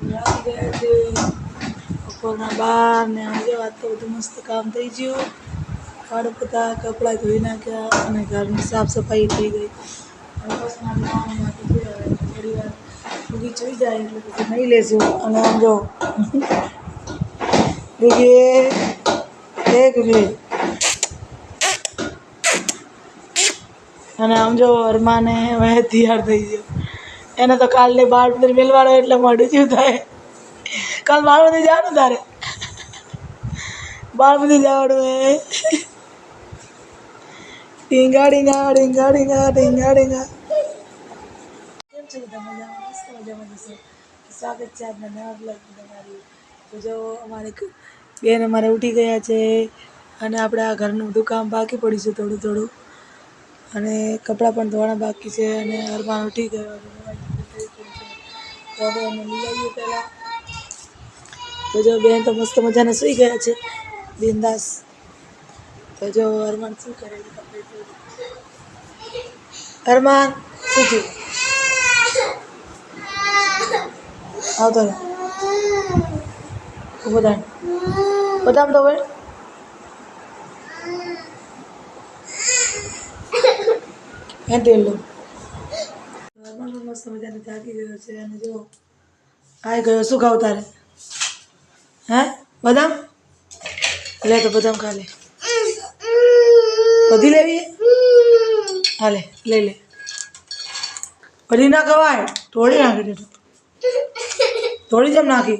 લાગી ગયા છે બપોરના 12 ને આજે વાત તો બધું મસ્ત કામ થઈ ગયું. કાળો બધા કપડાં ધોઈ નાખ્યા અને ઘરની સાફ સફાઈ થઈ ગઈ. હવે બસ મારે નાવા માટે છે. હવે થોડી વાર રૂગી જોઈ જાય એટલે પછી નહીં લેશું. અને આમ જો રૂગી એક રૂગી અને આમ જો અરમાને હવે તૈયાર થઈ ગયો. એને તો કાલને બાળ મંદિર મેલવાડો એટલે મોઢું જેવું થાય. કાલ બાળ મંદિર જવાનું તારે બાળ મંદિર જવાનું હે. ડીંગા ડીંગા ડીંગા ડીંગા ડીંગા ડીંગા. કેમ છે બધા મજામાં? મસ્ત મજામાં જશો. સ્વાગત છે આપના નવા બ્લોગમાં તમારું. તો જો અમારે બેન અમારે ઉઠી ગયા છે અને આપણે આ ઘરનું બધું કામ બાકી પડ્યું છે થોડું થોડું. અને કપડાં પણ ધોવાના બાકી છે અને અરમાન ઉઠી ગયો. તો હવે અમે લઈ આવીએ પહેલાં. તો જો બેન તો મસ્ત મજાના સૂઈ ગયા છે બિંદાસ. તો જો અરમાન શું કરે છે? અરમાન શું થયું? આવતો રહે બધા બધા તો ભાઈ હેન્ડલ અરમાન મસ્ત મજાને જાગી ગયો છે. અને જો આવી ગયો. શું ખાવ તારે? હે બદામ લે તો બદામ ખા લે. બધી લેવી હાલે લઈ લે. બધી ના ખવાય થોડી નાખી દીધું. થોડી જેમ નાખી